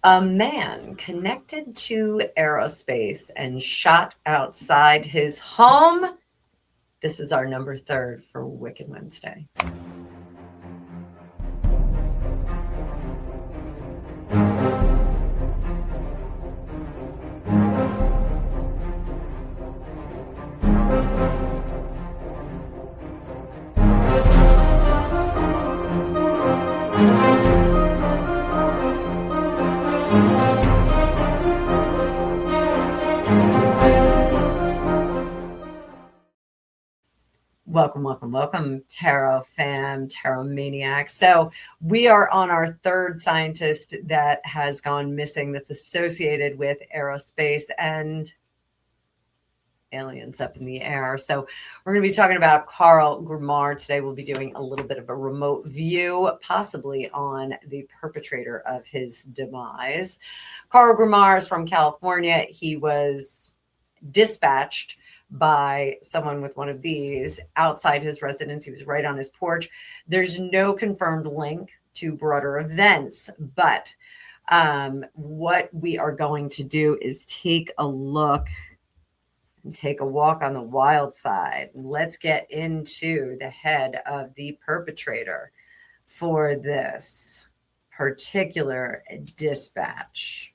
A man connected to aerospace and shot outside his home. This is our number third for Wicked Wednesday. Welcome, Tarot fam, Tarot maniacs. So we are on our third scientist that has gone missing that's associated with aerospace and aliens up in the air. So we're going to be talking about Karl Grumar today. We'll be doing a little bit of a remote view, possibly on the perpetrator of his demise. Karl Grumar is from California. He was dispatched by someone with one of these outside his residence. He was right on his porch. There's no confirmed link to broader events, but what we are going to do is take a look and take a walk on the wild side. Let's get into the head of the perpetrator for this particular dispatch.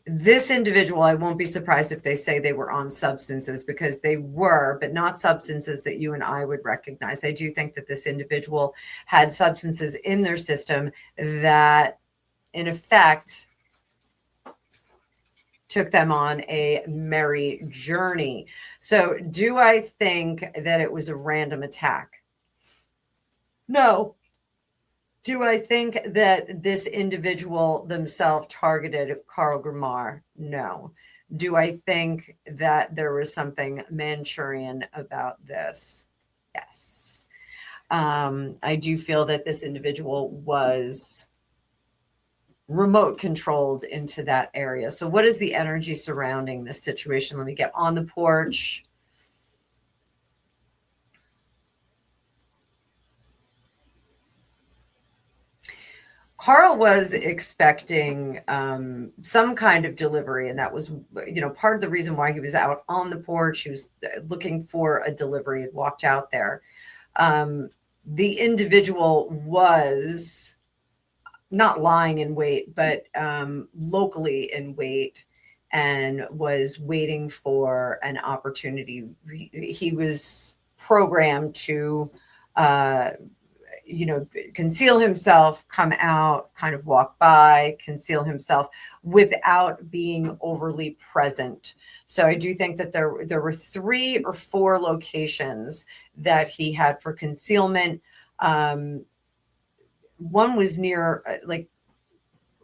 This individual, I won't be surprised if they say they were on substances, because they were, but not substances that you and I would recognize. I do think that this individual had substances in their system that, in effect, took them on a merry journey. So do I think that it was a random attack? No. Do I think that this individual themselves targeted Karl Grumar? No. Do I think that there was something Manchurian about this? Yes. I do feel that this individual was remote controlled into that area. So what is the energy surrounding this situation? Let me get on the porch. Karl was expecting some kind of delivery, and that was, part of the reason why he was out on the porch. He was looking for a delivery and walked out there. The individual was not lying in wait, but locally in wait, and was waiting for an opportunity. He was programmed to conceal himself, come out, kind of walk by, conceal himself without being overly present. So I do think that there were 3 or 4 locations that he had for concealment. One was near like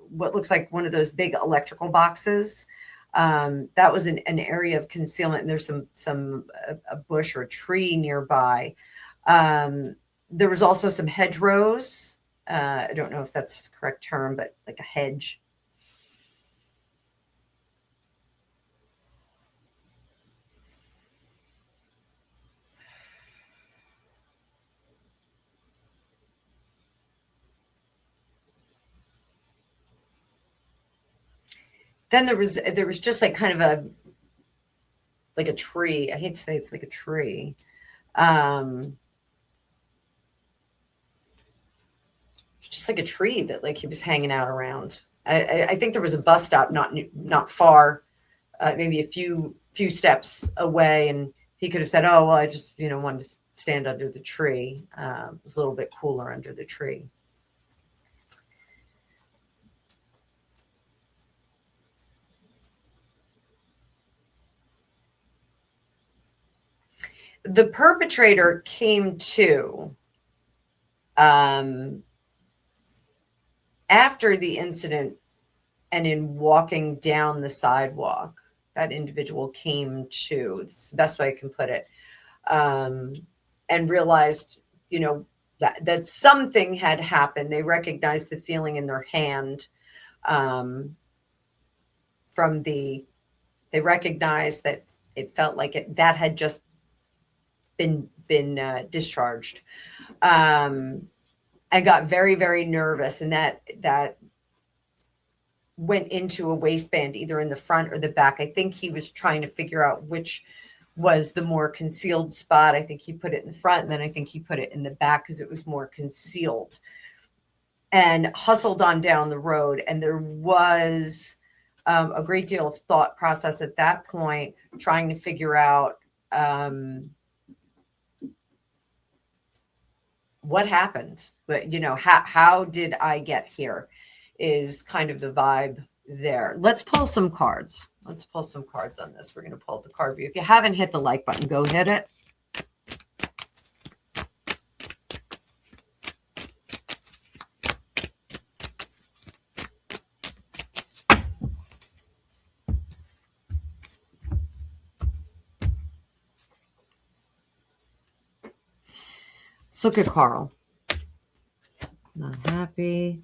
what looks like one of those big electrical boxes. That was an area of concealment, and there's some a bush or a tree nearby. There was also some hedgerows. I don't know if that's the correct term, but like a hedge. Then there was just like kind of like a tree. I hate to say it's like a tree. Just like a tree that like he was hanging out around. I think there was a bus stop not far, maybe a few steps away, and he could have said, "Oh, well, I just wanted to stand under the tree. It was a little bit cooler under the tree." The perpetrator came to after the incident, and in walking down the sidewalk, that individual came to, it's the best way I can put it, and realized, that something had happened. They recognized the feeling in their hand they recognized that it felt like that had just been discharged. I got very, very nervous, and that went into a waistband, either in the front or the back. I think he was trying to figure out which was the more concealed spot. I think he put it in the front, and then I think he put it in the back because it was more concealed, and hustled on down the road. And there was a great deal of thought process at that point, trying to figure out what happened. But, how did I get here is kind of the vibe there. Let's pull some cards. Let's pull some cards on this. We're going to pull the card view. If you haven't hit the like button, go hit it. Let's look at Karl. Not happy.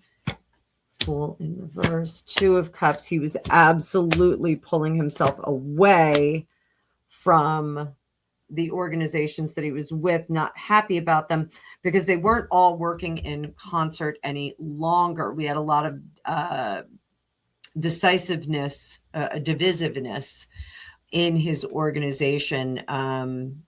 Fool in reverse. Two of Cups. He was absolutely pulling himself away from the organizations that he was with, not happy about them because they weren't all working in concert any longer. We had a lot of divisiveness in his organization.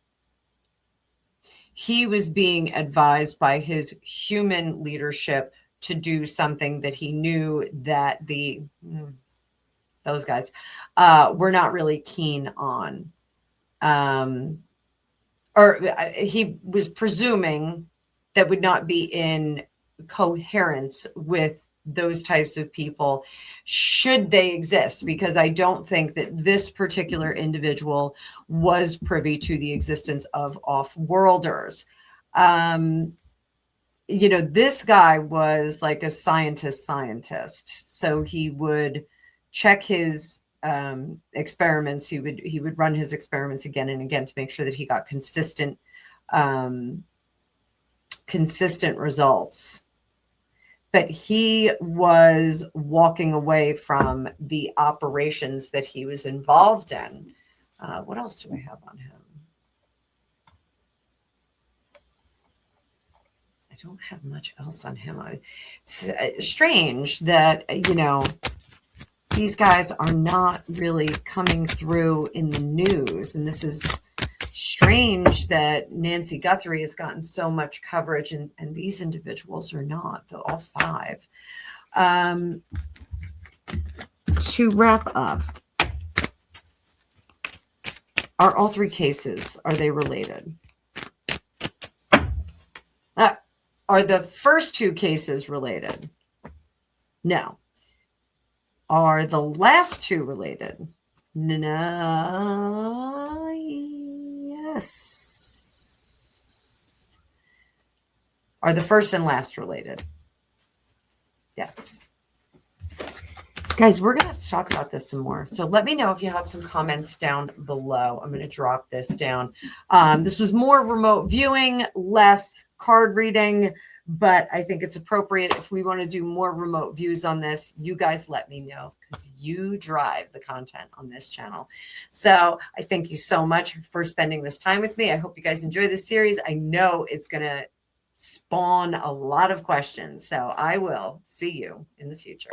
He was being advised by his human leadership to do something that he knew that those guys were not really keen on. Or he was presuming that would not be in coherence with those types of people, should they exist, because I don't think that this particular individual was privy to the existence of off-worlders. This guy was like a scientist. So he would check his experiments. He would run his experiments again and again to make sure that he got consistent results. But he was walking away from the operations that he was involved in. What else do I have on him? I don't have much else on him. It's strange that, these guys are not really coming through in the news. And this is strange that Nancy Guthrie has gotten so much coverage and these individuals are not, all five. To wrap up, are all three cases, are they related? Are the first two cases related? No. Are the last two related? No. Yes. Are the first and last related? Yes. Guys, we're going to have to talk about this some more. So let me know if you have some comments down below. I'm going to drop this down. This was more remote viewing, less card reading, but I think it's appropriate if we want to do more remote views on this. You guys let me know because you drive the content on this channel. So I thank you so much for spending this time with me. I hope you guys enjoy this series. I know it's going to spawn a lot of questions. So I will see you in the future.